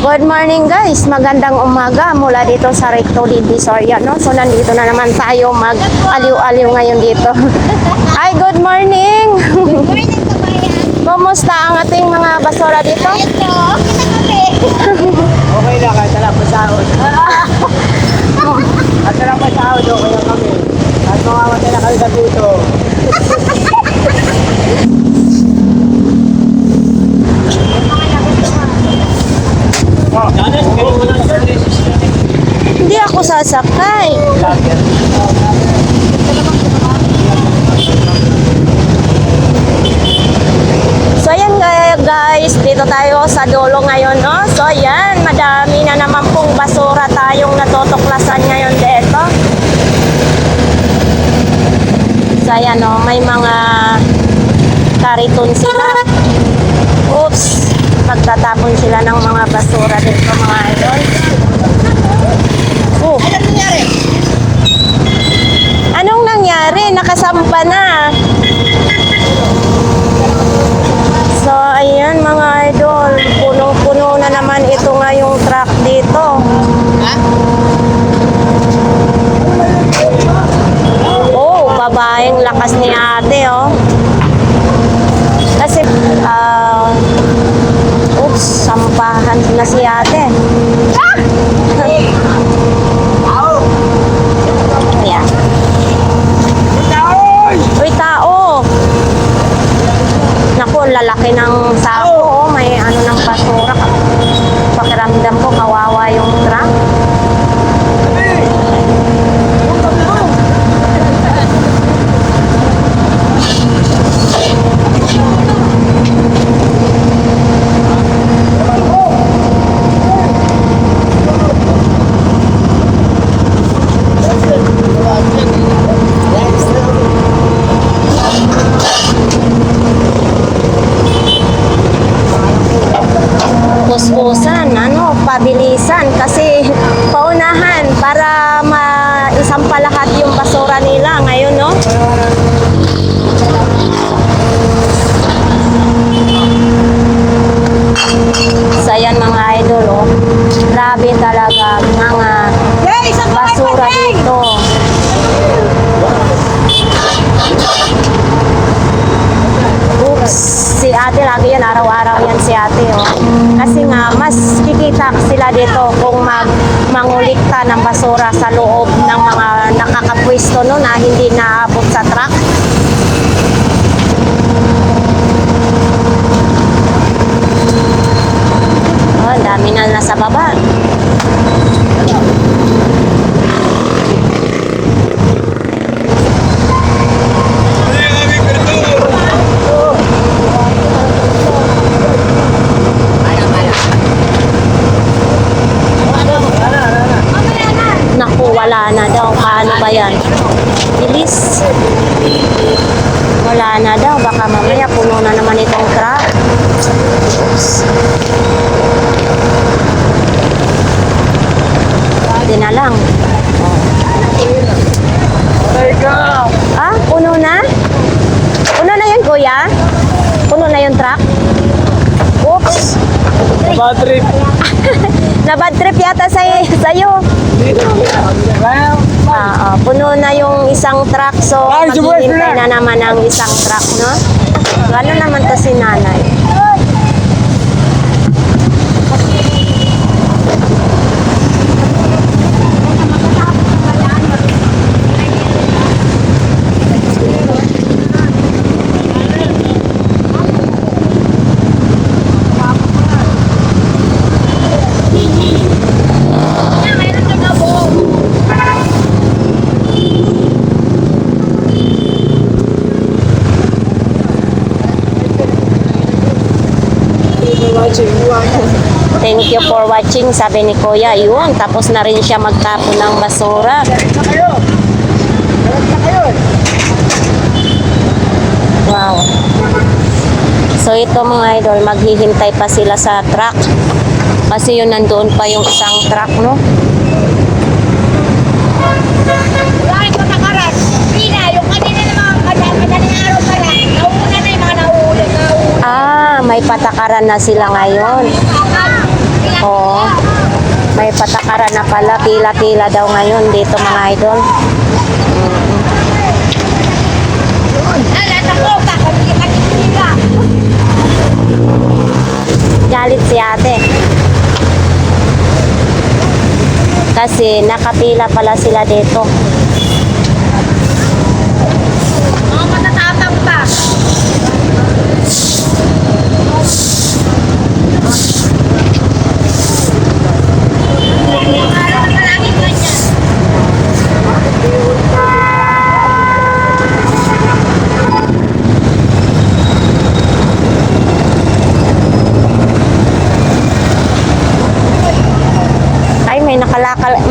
Good morning guys, magandang umaga mula dito sa Recto Divisoria, no? So nandito na naman tayo mag-aliw-aliw ngayon dito. Hi, good morning! Good morning, kabayan. Kumusta ang ating mga basura dito? Ito, okay Okay lang, kahit alam pa sahod. At alam pa sahod, okay lang kami. At mamamatay na kami sa puto. Hindi ako sasakay. So ayan guys, dito tayo sa dulo ngayon, no? So ayan, madami na naman pong basura tayong natutuklasan ngayon dito. So ayan, no, may mga kariton sila. Oops, magtatapon sila ng mga basura dito, mga idol. Oh. Ano nangyari? Anong nangyari? Nakasampa na. So, ayan mga idol. Punong-puno na naman ito ngayong truck dito. Ha? Oh, babaeng lakas ni ate, oh. Kasi, oops, sampahan na si ate. Ayan. Uy, tao! Naku, lalaki ng sako, oh. May ano ng basura. Pakiramdam ko, kawawa yung truck. Puspusan, ano, pabilisan kasi paunahan para maisampa lahat yung basura nila ngayon, no? So, ayan mga idol, oh. Grabe talaga mga basura dito. Oops, si ate lagi yan, araw-araw yan si ate, oh. Kasi nga, mas kikita sila dito kung mangulikta ng basura sa loob ng mga nakakapwesto, no, na hindi naabot sa truck. Oh, ang dami na nasa baba. Naku, wala na daw. Paano ba yan? Bilis. Wala na daw. Baka mamaya puno na naman itong truck. Oops. Hindi na lang. Ah, puno na? Puno na yun, kuya? Puno na yung truck? Oops. Bad trip. Na-bad trip yata sa'yo. Puno na yung isang truck, so maghihintay na naman ang isang truck, no? Gano'n naman to si nanay. Thank you for watching, sabi ni Kuya. Yun, tapos na rin siya magtapon ng basura. Wow. So ito mga idol, maghihintay pa sila sa truck. Kasi yun, nandoon pa yung isang truck, no? Bakit ko nakaras? Pina, yung kanina naman, madaling araw pa lang. Nauna na yung mga nahuli. Ah, may patakaran na sila ngayon. Oo. May patakaran na pala. Pila-pila daw ngayon dito mga idol. Alat ako, kakabili nila. Galit si ate. Kasi nakapila pala sila dito. Mga matatatang pa. Parang palaging ganyan. Ay, may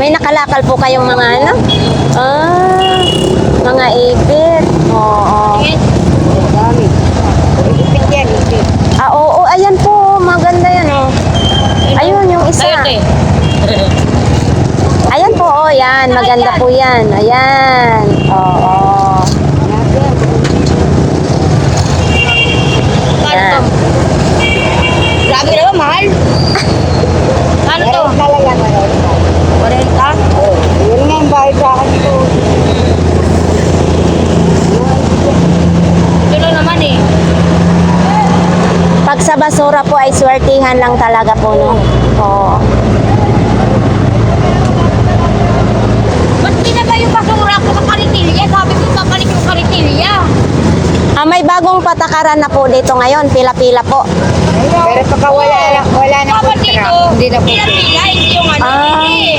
nakalakal po kayong mga ano? Ah, mga ipit. Oo. Ipit yan, ipit. Ah, oo, ayan po, maganda yan, oh. Ayun, yung isa. Ayan po, oh, yan, maganda po yan. Ayan, oo. Paano to? Grabe ka naman, mahal. Paano to? Talaga na yun. 40? Yun nga yung bahay sa akin ito. Ito lang naman eh. Pag sa basura po ay swertihan lang talaga po, no? Oo. Ba't di na ba yung basura ko sa karitilya? Sabi ko kapalit yung karitilya. Ah, may bagong patakaran na po dito ngayon, pila-pila po. Pero pagka wala na Dapat dito, hindi na po. pila-pila, hindi yung ano, Ah. hindi.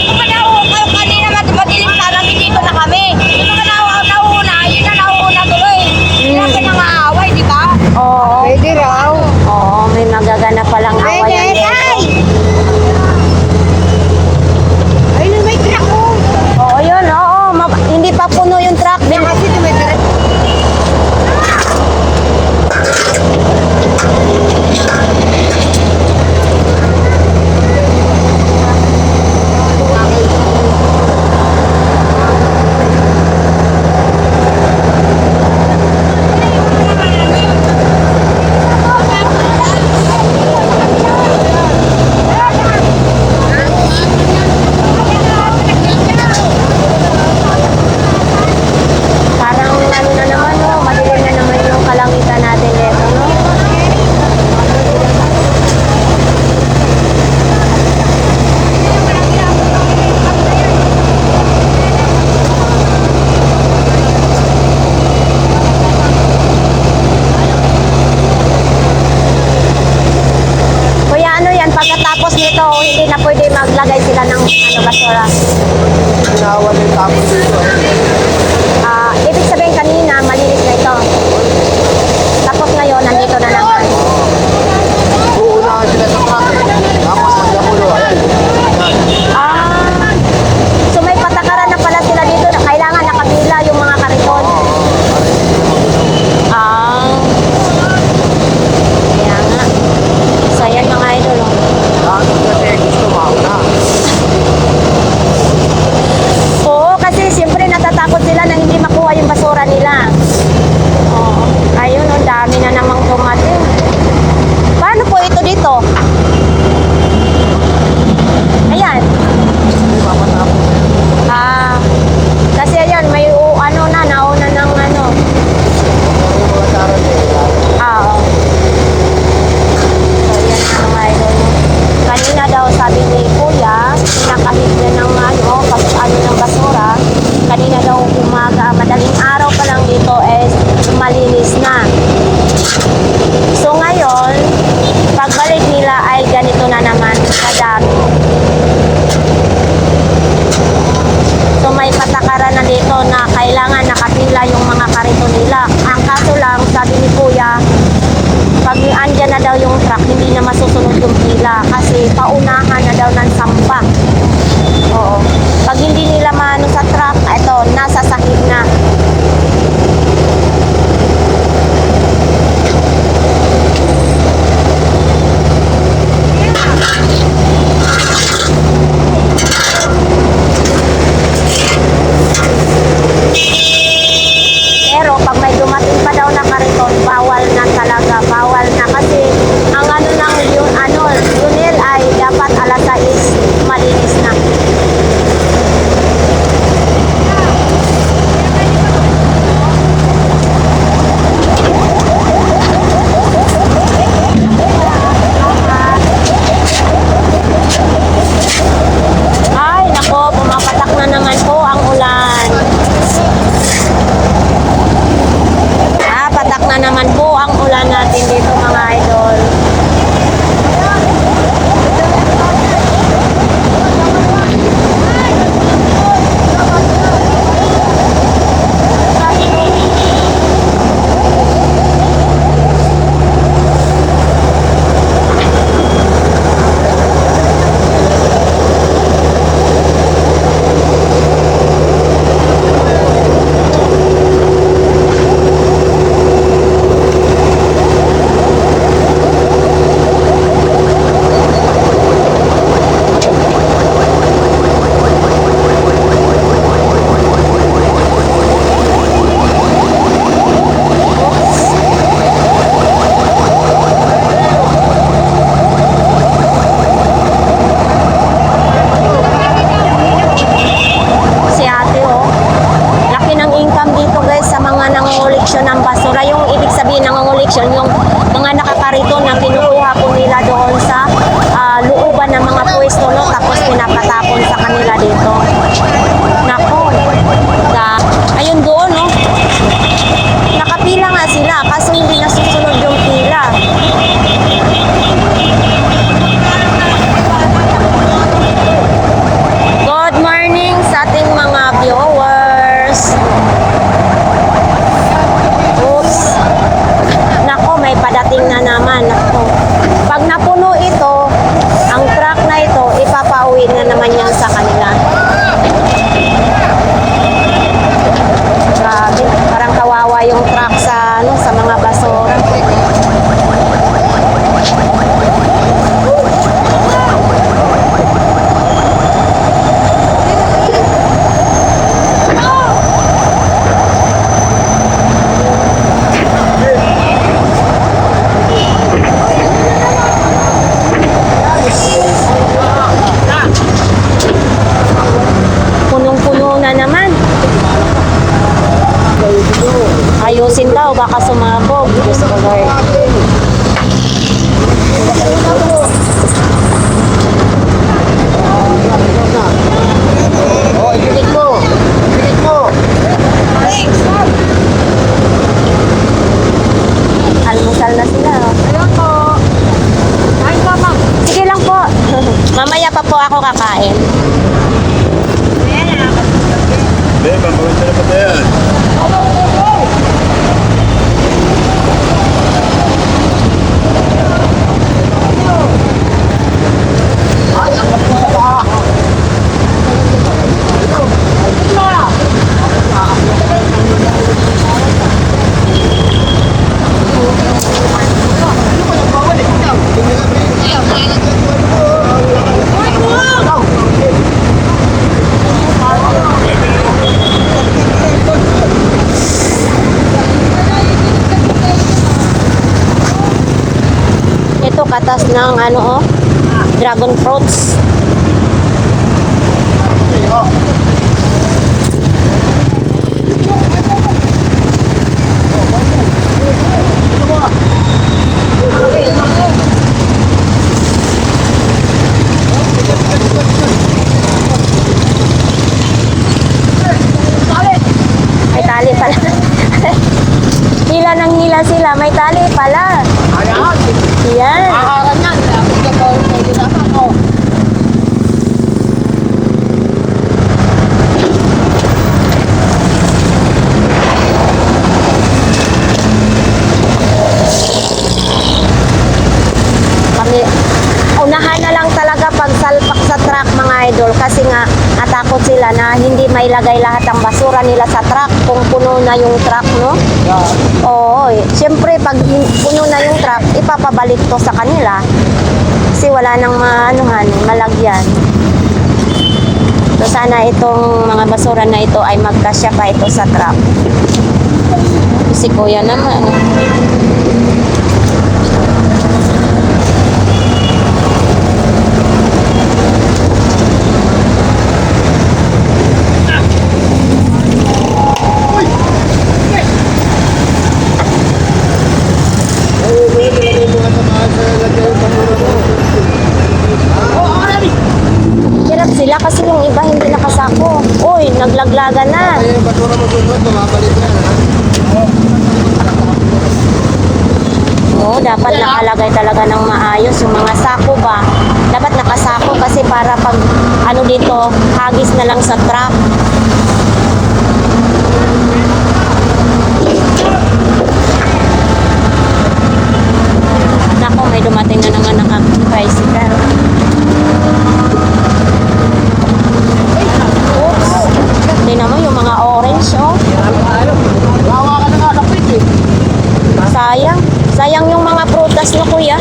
Yung mga kayo kanina madilim sana, dito na kami. Yung mga nauna, yun na nauuna tuloy. Kaya ka nang aaway, di ba? Oo. Pwede raw. Oo, may magaganap palang awayan dito. Ayun, may truck ko. Oo, yun, oo. Hindi pa puno yung truck. Kasi tumitira. Parang ano na naman, no? Madilim na naman yung kalangitan natin dito, no? Kuya, ano yan? Pagkatapos nito, hindi na pwede maglagay sila ng ano, basura. Pinawan yung tapos dito. Ah, ibig sabihin kanina, malinis na ito. Tapos ngayon, nandito na naman. Uunahan sila sa truck eh. Tapos magkapulo. Ayan. Ah, so may patakaran na pala sila dito na kailangan nakapila yung mga kariton. Ah, kaya nga. So, ayan mga idol. Oh. Lahat kasi gusto mauna. Oo, kasi siyempre natatakot sila na hindi makuha yung basura nila. Oo. Ayun, ang dami na namang dumating. Paano po ito dito? Ayan. Ah, kasi ayan, may ano na, nauna ng ano. Yung mga taran eh. Ah, oo. So, yan ang mga idol. Kanina daw sabi ni Kuya, pinakahit niya ng ano, pag ano ng basura. Kanina daw umaga, madaling araw pa lang dito malinis na. So ngayon, pagbalik nila ay ganito na naman, kadami. So may patakaran na dito na kailangan nakapila yung mga karito nila. Ang kaso lang, sabi ni Kuya, pag andyan na daw yung truck, hindi na masusunod yung pila kasi paunahan na daw ng sampa. Oo. Pag hindi nila maano sa truck, ito, nasa sahig na. Pero pag may dumating pa daw na kariton, bawal na talaga, bawal na kasi ang ano ng yun, ano, Yunel, construction, yung mga nakakarito na kinukuha po nila doon sa looban ng mga pwesto, no? Tapos pinapatapon sa kanila dito. Nako, ayun doon, no? Nakapila nga sila, kaso hindi nasusunod yung pila. Good morning sa ating mga viewers. Oops. Nako, may padating na naman. Nako. Pag napuno ito, ang truck na ito, ipapauwi na naman yan sa kanila. Grabe, parang kawawa yung truck sa sa mga basura. Punong-puno na naman. Ayusin daw, baka sumabog. Diyos ko, Lord. Oh, ikit mo. Ikit mo. Almusal na sila. Ayun po. Kain ka, ma'am. Sige lang po. Mamaya pa po ako kakain. Bebe, maganda na pa yan. Ito katas ng ano, dragon fruits. May tali pala. Hila ng hila sila, may tali pala. Yan. Akaran yan. Kami, unahan na lang talaga pagsalpak sa truck mga idol kasi nga natakot sila na hindi mailagay lahat ng basura nila sa truck kung puno na yung truck, no? Oo, siyempre pag puno na yung truck, ipapabalik to sa kanila kasi wala nang malagyan. So sana itong mga basura na ito ay magkasya pa ito sa truck. Si Kuya naman. Hirap sila kasi yung iba hindi nakasako. Uy, naglaglagan na. Kaya yung basura mo sunod, bumabalik yan, ha? Oo, dapat nakalagay talaga ng maayos yung mga sako ba. Dapat nakasako kasi para pag ano dito, hagis na lang sa truck. Nako, may dumating na naman naka-tricycle. Oops. Tingnan mo yung mga orange, oh. Gawa ka na nga kapit, eh. Sayang. Sayang yung mga prutas no, kuya.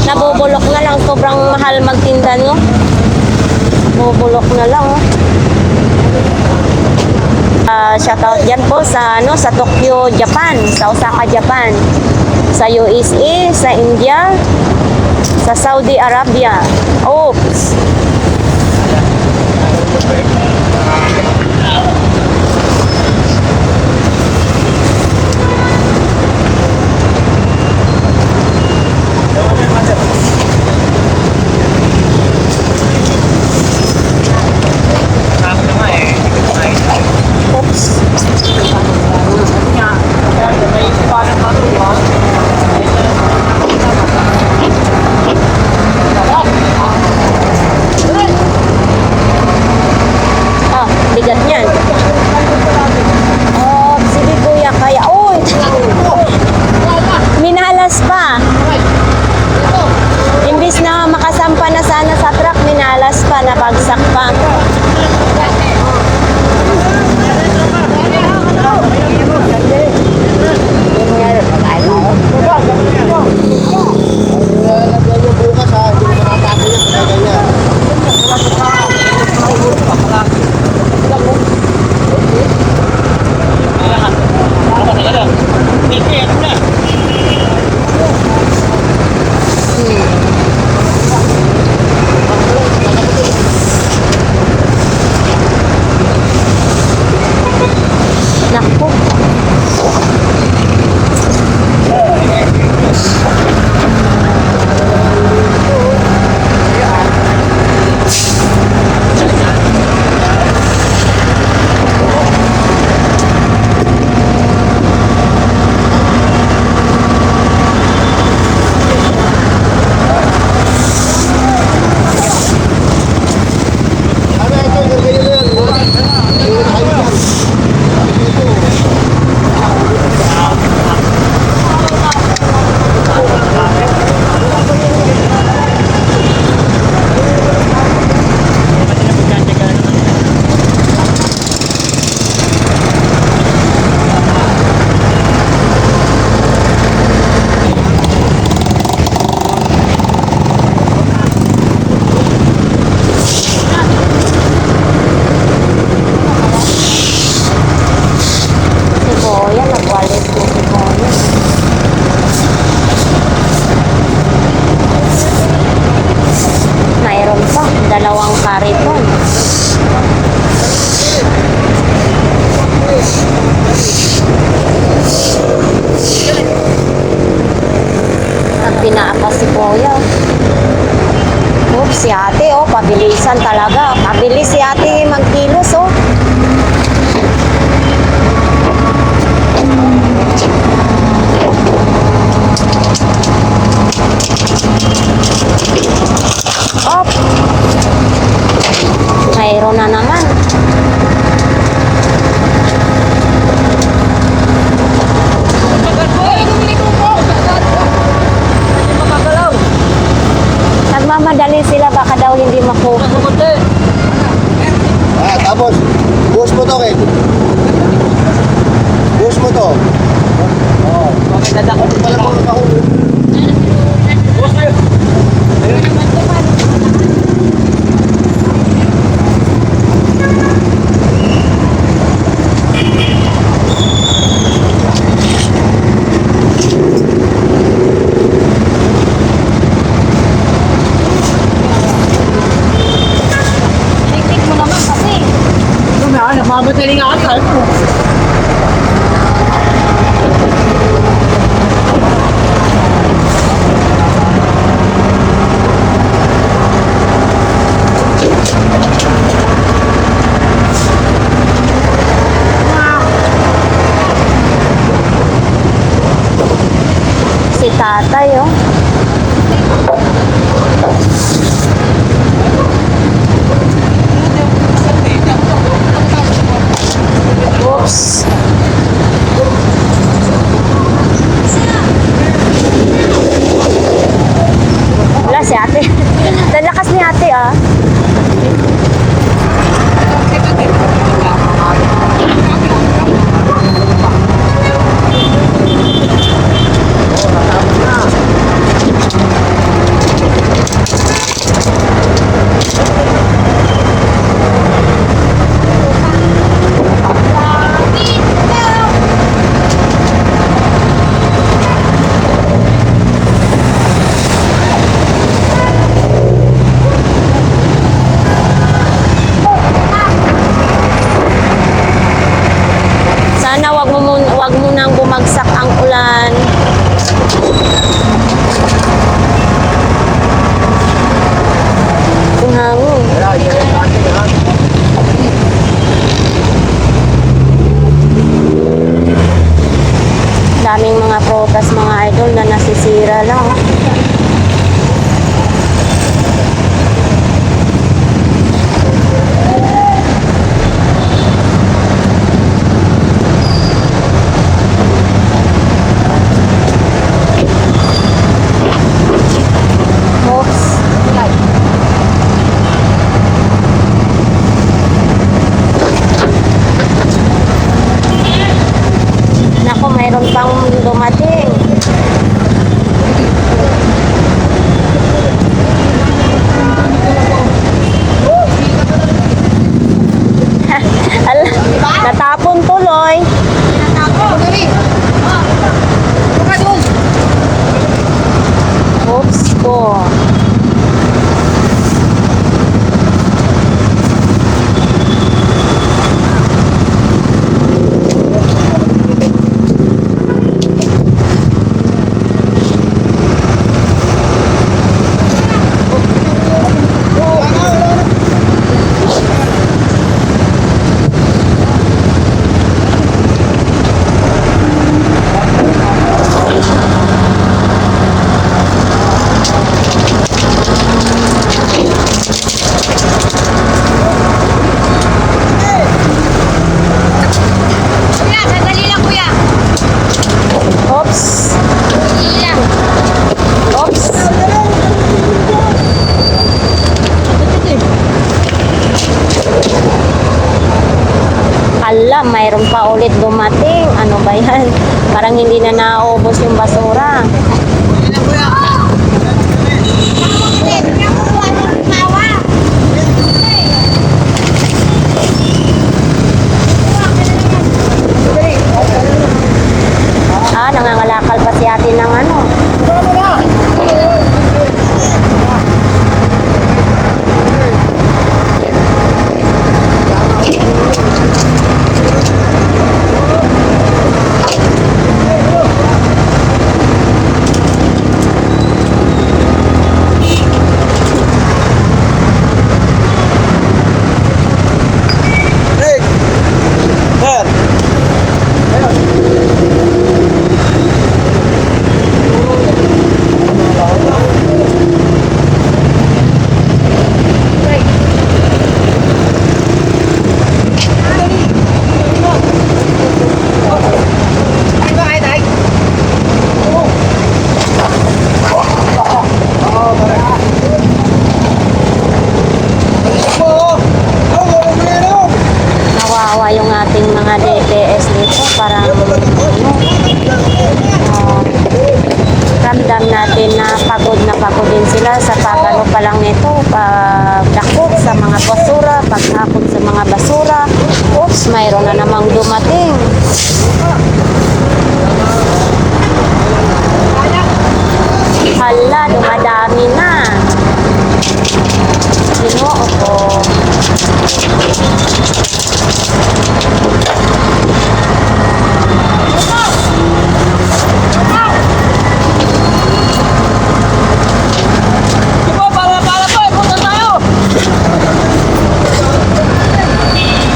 Nabubulok na lang. Sobrang mahal magtinda, no? Nabubulok na lang, oh. Shoutout dyan po sa, sa Tokyo, Japan. Sa Osaka, Japan. Sa USA, sa India, sa Saudi Arabia. Oops. Yan. Oh, sige kuya, kaya. Uy! Minalas pa. Imbis na makasampa na sana sa truck, minalas pa, nabagsak pa. Lalagyan niyo bukas ha, hindi mo matapos yan kaya ganyan. Naku. Ano ito, ganyan mo yan. Ayun yan. Si Kuya, nagwalis ko si Kuya. Mayroon pa, dalawang kariton. Nagpinaka si Kuya. Oops, si ate, oh, pabilisan talaga. Pabilis si ate magkilos, oh. Op. Mayroon na naman. Nagmamadali sila, baka daw hindi makuha. Ah, tapos, buhos mo to, Ken. Buhos mo to. Oo. Ano pala mga kahulog? Tiktik mo naman kasi. Nagmamadali nga ako. Si tatay, oh. Oops. Wala si ate. Lalakas ni ate, ah. Sana wag mo nang bumagsak ang ulan. Ang hangin. Daming mga prutas, mga idol, na nasisira lang. tuloy. Dali. Baka doon. Oops po. Kuya, sandali lang kuya. Oops. Sandali lang. Oops. Ala, mayroon pa ulit dumating. Ano ba yan? Parang hindi na naubos yung basura. Ah, nangangalakal pa si ate ng ano. Hey! Sir! Kawawa yung ating mga DPS dito. Parang ramdam natin na pagod din sila sa pagano pa lang nito, pagdakot sa mga basura, paghakot sa mga basura. Oops, mayroon na namang dumating. Hala, dumadami na. Ginoo ko.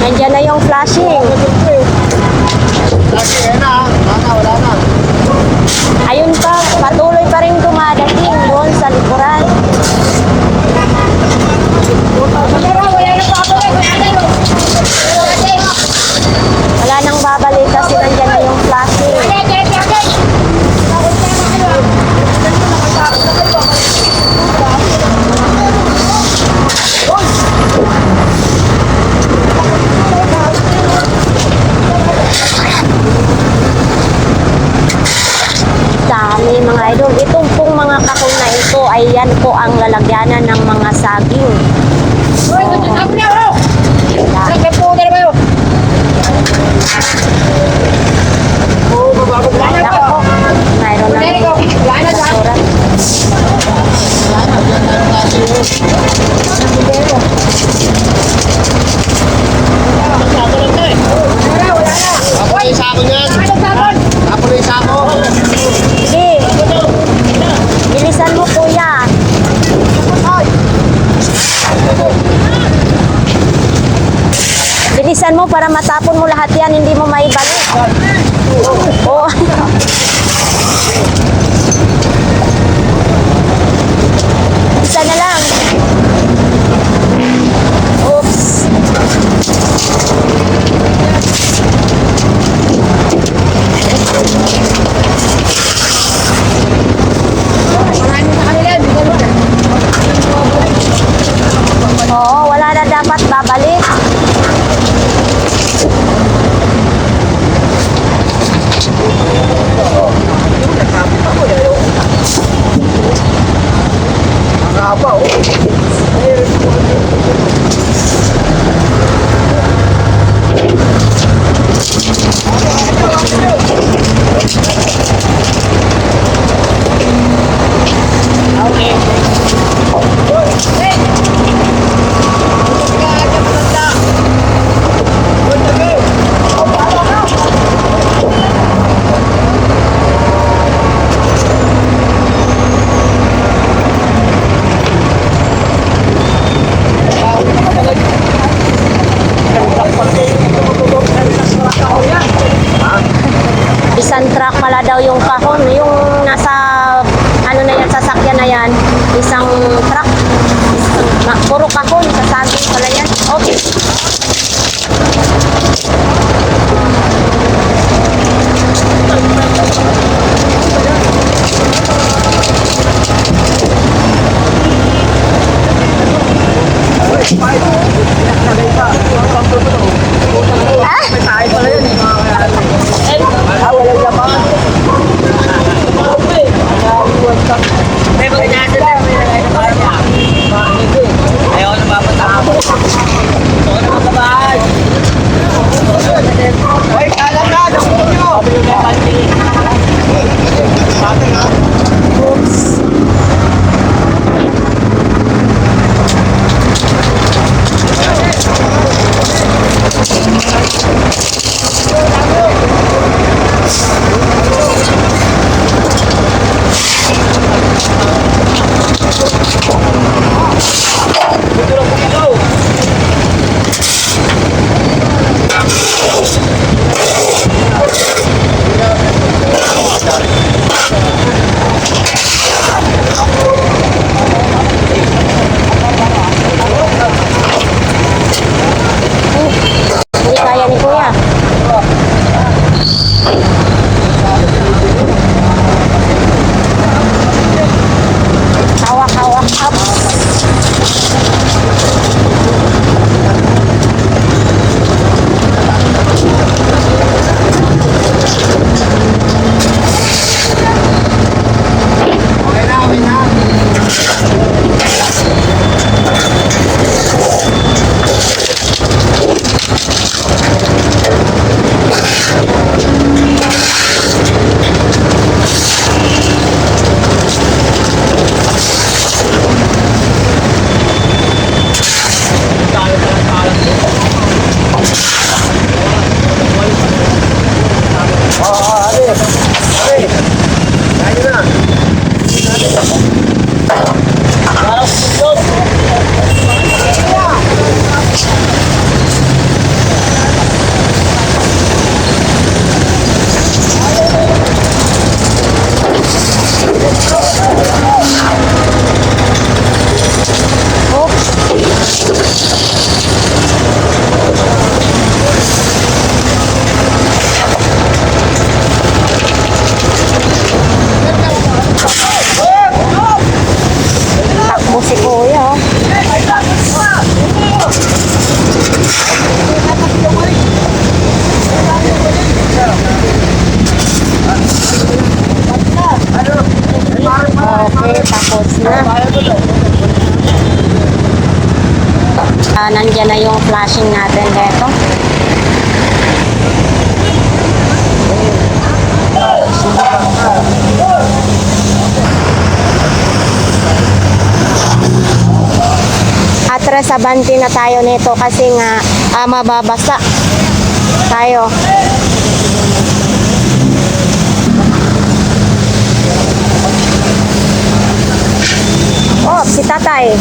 Nandiyan na yung flashing. Lagi, yan na. Wala na. Ayun pa, patuloy pa rin dumadating doon sa likuran. Wala nang babalik kasi nandiyan na yung flashing. Dami mga idol. Itong pong mga kahon na ito ay yan po ang lalagyanan ng mga saging. Nako, mayroon na basura. Tapos yung sako niyan. Tapos yung sako. Sige, bilisan mo kuya. Bilisan mo para matapon mo lahat yan, hindi mo maibalik. Oh. Isa na lang. Oops. Oo, wala na dapat babalik. Ang haba, oh. pala daw yung kahon, yung nasa ano na yan, sasakyan na yan, isang truck. Puro kahon, sasabing pala yan. Okay. Hindi kaya ni Kuya. Hawak, hawak, up. Takbo si Kuya. Okay, tapos na. Nandiyan na yung flashing natin dito. Atras abanti na tayo nito kasi nga mababasa tayo. Oh, si tatay.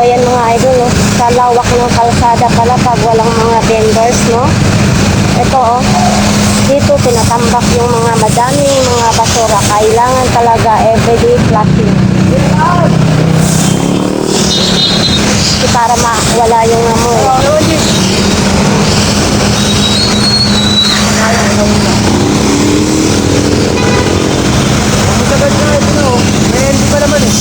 ayan mga idol, no? Sa lawak ng kalsada pala pag walang mga vendors, no? Ito, oh. Dito tinatambak yung mga madaming mga basura. Kailangan talaga everyday flushing. Para mawala yung amoy. Masagad na ito, no? Eh, hindi pa naman eh.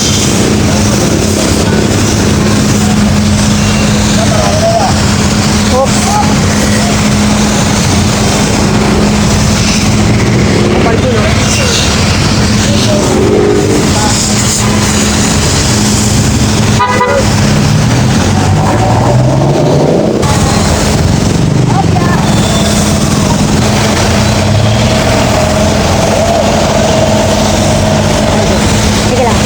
Oops. Kapal ko, no? Sige lang.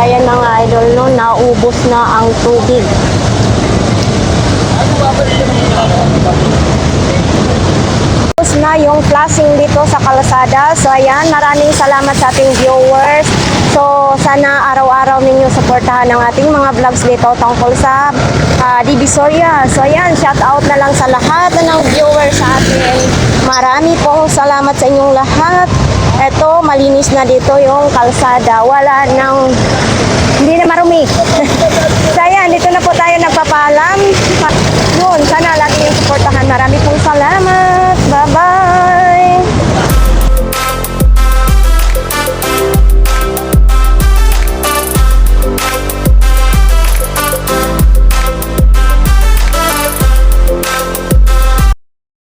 Ayan mga idol, no, naubos na ang tubig. Tapos na yung flashing dito sa kalsada. So ayan, maraming salamat sa ating viewers. So sana araw-araw ninyo suportahan ang ating mga vlogs dito tungkol sa Divisoria. So ayan, shout out na lang sa lahat ng viewers sa atin. Marami pong salamat sa inyong lahat. Eto, malinis na dito yung kalsada. Wala nang, hindi na marumi. So ayan, dito na po tayo nagpapaalam. Yun, sana lagi yung suportahan. Marami pong